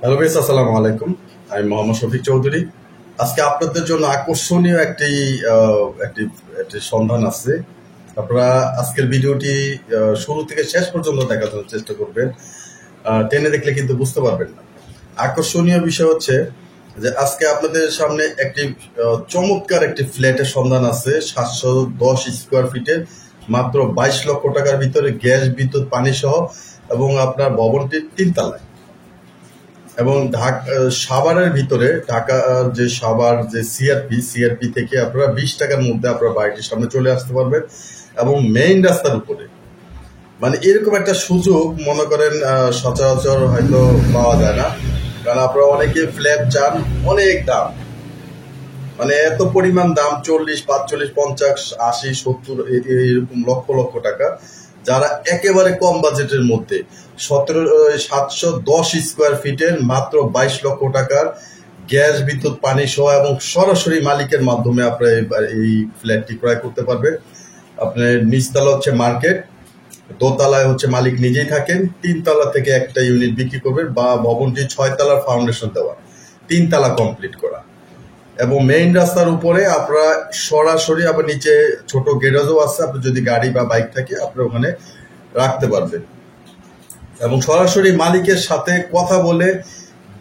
Hello vice, আসসালামু আলাইকুম। আমি মোহাম্মদ শফিক চৌধুরী। আজকে আপনাদের জন্য আকর্ষণীয় একটি একটি সন্ধান আছে। আপনারা আজকের ভিডিওটি শুরু থেকে শেষ পর্যন্ত দেখার জন্য চেষ্টা করবেন। টেনে দেখলে কিন্তু বুঝতে পারবেন না। আকর্ষণীয় বিষয় হচ্ছে যে আজকে আপনাদের সামনে একটি চমৎকার একটি ফ্ল্যাটের সন্ধান আছে, 710 স্কোয়ার ফিটের, মাত্র 22 লক্ষ টাকার ভিতরে, গ্যাস, বিদ্যুৎ, পানি সহ, এবং আপনার ভবনটি 3 তলায়। এবং সাভারের ভিতরে, ঢাকা যে সাভার যে সিআরপি থেকে আপনারা 20 টাকার মধ্যে আপনারা বাড়িটির সামনে চলে আসতে পারবেন, এবং মেইন রাস্তার উপরে। মানে এরকম একটা সুযোগ মনে করেন সচরাচর হয়তো পাওয়া যায় না, কারণ আপনারা অনেকে ফ্ল্যাট চান, অনেক দাম, মানে এত পরিমাণ দাম, 40, 45, 50, 80, 70, এরকম লক্ষ লক্ষ টাকা। যারা একেবারে কম বাজেটের মধ্যে 710 স্কোয়ার ফিটের মাত্র 22 লক্ষ টাকার গ্যাস, বিদ্যুৎ, পানি সহ, এবং সরাসরি মালিকের মাধ্যমে আপনার এই ফ্ল্যাটটি ক্রয় করতে পারবেন। আপনার নিচতলা হচ্ছে মার্কেট, দোতলায় হচ্ছে মালিক নিজেই থাকেন, 3 তলা থেকে একটা ইউনিট বিক্রি করবেন, বা ভবনটি 6 তলার ফাউন্ডেশন দেওয়া, 3 তলা কমপ্লিট করা, এবং মেইন রাস্তার উপরে আপনারা সরাসরি, আবার নিচে ছোট গ্যারেজও আছে, আপনার যদি গাড়ি বা বাইক থাকে আপনারা ওখানে রাখতে পারবেন, এবং সরাসরি মালিকের সাথে কথা বলে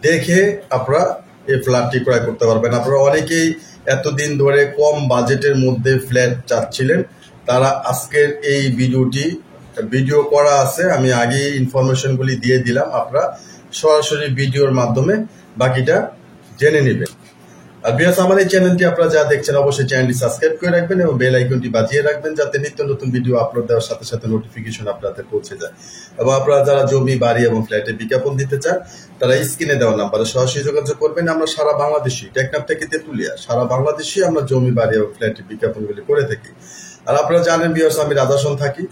দেখে আপনারা এই ফ্ল্যাটটি ক্রয় করতে পারবেন। আপনারা অনেকেই এতদিন ধরে কম বাজেটের মধ্যে ফ্ল্যাট চাচ্ছিলেন, তারা আজকের এই ভিডিও করা আছে, আমি আগেই ইনফরমেশনগুলি দিয়ে দিলাম, আপনারা সরাসরি ভিডিওর মাধ্যমে বাকিটা জেনে নেবেন। আর বিয়াস, আমার এই চ্যানেলটি আপনারা যা দেখছেন, অবশ্যই চ্যানেলটি সাবস্ক্রাইব করে রাখবেন এবং বেল আইকনটি বাজিয়ে রাখবেন, যাতে নিত্য নতুন ভিডিও আপলোড দেওয়ার সাথে সাথে নোটিফিকেশন আপনাদের পৌঁছে যায়। এবং আপনারা যারা জমি, বাড়ি এবং ফ্ল্যাটে বিজ্ঞাপন দিতে চান, তারা স্ক্রিনে দেওয়া নাম্বারে সরাসরি যোগাযোগ করবেন। আমরা সারা বাংলাদেশি, টেকনাফ থেকে তেঁতুলিয়া, সারা বাংলাদেশি আমরা জমি, বাড়ি এবং ফ্ল্যাটের বিজ্ঞাপনগুলি করে থাকি। আর আপনারা জানেন বিয়াস, আমি রাজাসন থাকি।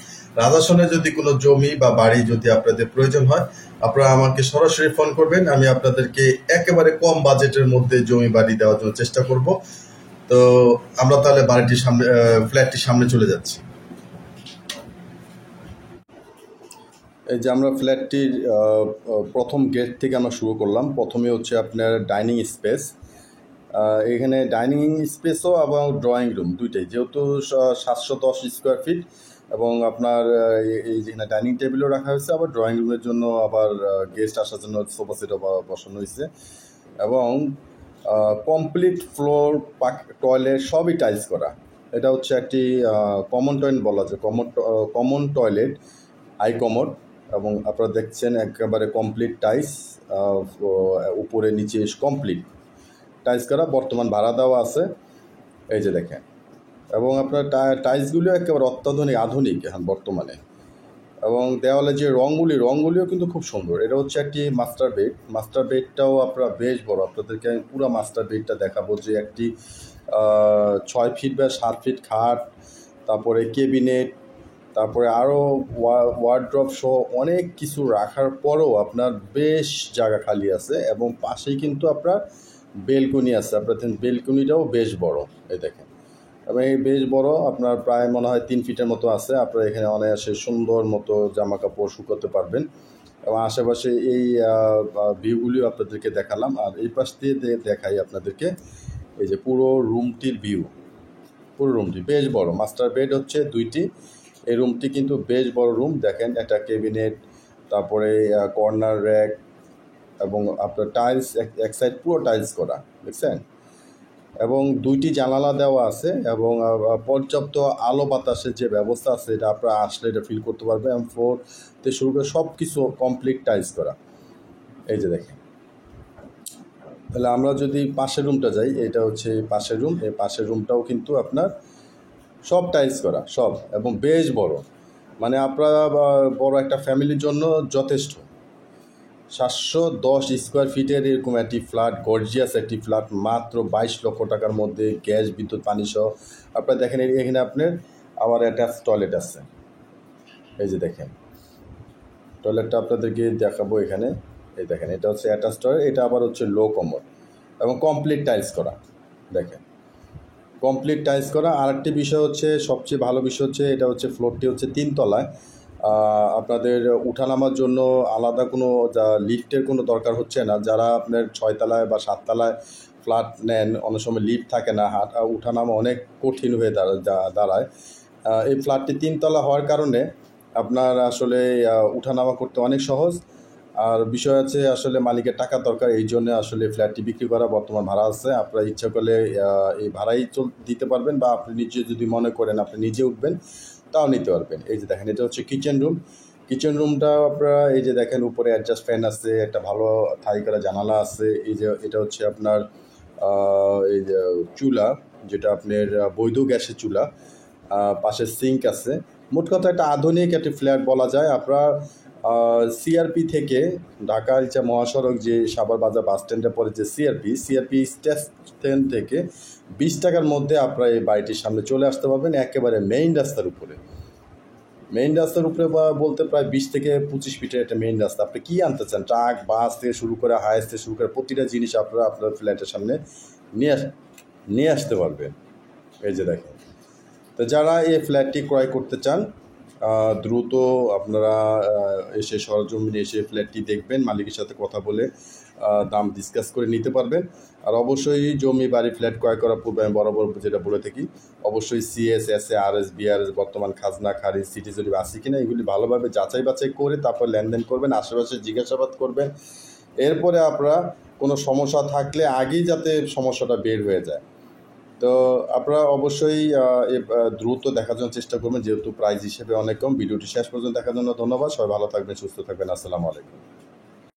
রাজাসনে যদি কোনো জমি বা বাড়ি যদি আপনাদের প্রয়োজন হয়, আপনারা আমাকে সরাসরি ফোন করবেন, আমি আপনাদেরকে একেবারে কম বাজেটের মধ্যে জমি, বাড়ি দেওয়ার জন্য চেষ্টা করব। তো আমরা তাহলে ফ্ল্যাটটির সামনে চলে যাচ্ছি। এই যে আমরা ফ্ল্যাটটির প্রথম গেট থেকে আমরা শুরু করলাম। প্রথমে হচ্ছে আপনার ডাইনিং স্পেস। এখানে ডাইনিং স্পেসও এবং ড্রয়িং রুম দুইটাই, যেহেতু 710 স্কোয়ার ফিট, এবং আপনার এই যেখানে ডাইনিং টেবিলও রাখা হয়েছে, আবার ড্রয়িং রুমের জন্য আবার গেস্ট আসার জন্য সোফা সেটও বসানো হয়েছে, এবং কমপ্লিট ফ্লোর, টয়লেট সবই টাইলস করা। এটা হচ্ছে একটি কমন টয়লেট বলা যায়, কমন টয়লেট, হাই কমোড, এবং আপনারা দেখছেন একেবারে কমপ্লিট টাইলস, উপরে নিচে কমপ্লিট টাইলস করা, বর্তমান ভাড়া দেওয়া আছে, এই যে দেখেন। এবং আপনার টাইলসগুলিও একেবারে অত্যাধুনিক, আধুনিক এখন বর্তমানে। এবং দেওয়ালে যে রঙগুলিও কিন্তু খুব সুন্দর। এটা হচ্ছে একটি মাস্টার বেডটাও আপনারা বেশ বড়। আপনাদেরকে আমি পুরো মাস্টার বেডটা দেখাবো, যে একটি 6 ফিট বা 7 ফিট খাট, তারপরে কেবিনেট, তারপরে আরও ওয়ার্ড্রপ সহ অনেক কিছু রাখার পরেও আপনার বেশ জায়গা খালি আছে, এবং পাশেই কিন্তু আপনার বেলকনি আছে। আপনার বেলকনিটাও বেশ বড়, এই দেখেন। এবং এই বেশ বড়, আপনার প্রায় মনে হয় 3 ফিটের মতো আছে। আপনারা এখানে অনায়াসে সুন্দর মতো জামা কাপড় শুকোতে পারবেন, এবং আশেপাশে এই ভিউগুলিও আপনাদেরকে দেখালাম। আর এই পাশ দিয়ে দেখাই আপনাদেরকে এই যে পুরো রুমটির ভিউ। পুরো রুমটি বেশ বড়, মাস্টার বেড হচ্ছে 2টি। এই রুমটি কিন্তু বেশ বড় রুম, দেখেন একটা কেবিনেট, তারপরে কর্নার র্যাক, এবং আপনার টাইলস এক সাইড পুরো টাইলস করা, দেখছেন। এবং 2টি জানালা দেওয়া আছে, এবং পর্যাপ্ত আলো বাতাসের যে ব্যবস্থা আছে, এটা আপনারা আসলে এটা ফিল করতে পারবেন। এবং ফ্লোর থেকে শুরু করে সব কিছু কমপ্লিট টাইলস করা, এই যে দেখেন। তাহলে আমরা যদি পাশের রুমটা যাই, এটা হচ্ছে পাশের রুম। এই পাশের রুমটাও কিন্তু আপনার সব টাইলস করা, সব, এবং বেশ বড়, মানে আপনারা বড় একটা ফ্যামিলির জন্য যথেষ্ট। 710 স্কোয়ার ফিটের এরকম একটি ফ্ল্যাট, গর্জিয়াস একটি ফ্ল্যাট, মাত্র 22 লক্ষ টাকার মধ্যে, গ্যাস, বিদ্যুৎ, পানি সহ। আপনারা দেখেন এখানে আপনার আবার অ্যাটাচ টয়লেট আছে, এই যে দেখেন। টয়লেটটা আপনাদেরকে দেখাবো এখানে, এই দেখেন, এটা হচ্ছে অ্যাটাচ টয়লেট, এটা আবার হচ্ছে লো কমোড, এবং কমপ্লিট টাইলস করা, দেখেন, কমপ্লিট টাইলস করা। আর একটি বিষয় হচ্ছে, সবচেয়ে ভালো বিষয় হচ্ছে, এটা হচ্ছে ফ্লোরটি হচ্ছে 3 তলায়, আপনাদের উঠানামার জন্য আলাদা কোনো লিফটের কোনো দরকার হচ্ছে না। যারা আপনার 6 তলায় বা 7 তলায় ফ্ল্যাট নেন, অনেক সময় লিফট থাকে না, উঠানামা অনেক কঠিন হয়ে দাঁড়ায়। এই ফ্ল্যাটটি 3 তলা হওয়ার কারণে আপনার আসলে উঠানামা করতে অনেক সহজ। আর বিষয় আছে আসলে মালিকের টাকার দরকার, এই জন্য আসলে ফ্ল্যাটটি বিক্রি করা, বর্তমান ভাড়া আছে। আপনারা ইচ্ছা করলে এই ভাড়াই দিতে পারবেন, বা আপনি নিজে যদি মনে করেন আপনি নিজে উঠবেন তাও নিতে পারবেন। এই যে দেখেন, এটা হচ্ছে কিচেন রুম। কিচেন রুমটা আপনারা এই যে দেখেন, উপরে অ্যাডজাস্ট ফ্যান আছে, একটা ভালো থাই করা জানালা আছে। এই যে এটা হচ্ছে আপনার এই যে চুলা, যেটা আপনার বৈধ গ্যাসের চুলা। পাশে সিঙ্ক আছে। মোট কথা একটা আধুনিক একটি ফ্ল্যাট বলা যায়। আপনার সিআরপি থেকে ঢাকা ইচ্ছা মহাসড়ক যে সাভার বাজার বাস স্ট্যান্ডের পরে যে সিআরপি স্টেশন থেকে 20 টাকার মধ্যে আপনারা এই বাড়িটির সামনে চলে আসতে পারবেন, একেবারে মেইন রাস্তার উপরে। বা বলতে প্রায় 20 থেকে 25 ফিটের একটা মেইন রাস্তা। আপনি কী আনতে চান, ট্রাক, বাস থেকে শুরু করে, হাইস থেকে শুরু করে প্রতিটা জিনিস আপনারা আপনার ফ্ল্যাটের সামনে নিয়ে আসতে পারবেন। এই যে দেখেন, তো যারা এই ফ্ল্যাটটি ক্রয় করতে চান, দ্রুত আপনারা এসে সরজমিনে এসে ফ্ল্যাটটি দেখবেন, মালিকের সাথে কথা বলে দাম ডিসকাস করে নিতে পারবেন। আর অবশ্যই জমি, বাড়ি, ফ্ল্যাট ক্রয় করার পূর্বে আমি বরাবর যেটা বলে থাকি, অবশ্যই সিএস, এসএ, আরএস, বিআরএস, বর্তমান খাজনা, খারিজ, সিটি জরিপ আছে কিনা এগুলি ভালোভাবে যাচাই বাছাই করে তারপর লেনদেন করবেন, আশেপাশে জিজ্ঞাসাবাদ করবেন। এরপরে আপনারা কোনো সমস্যা থাকলে আগেই যাতে সমস্যাটা বের হয়ে যায়। তো আপনারা অবশ্যই দ্রুত দেখার জন্য চেষ্টা করবেন, যেহেতু প্রাইস হিসেবে অনেক কম। ভিডিওটি শেষ পর্যন্ত দেখার জন্য ধন্যবাদ। সবাই ভালো থাকবেন, সুস্থ থাকবেন। আসসালামু আলাইকুম।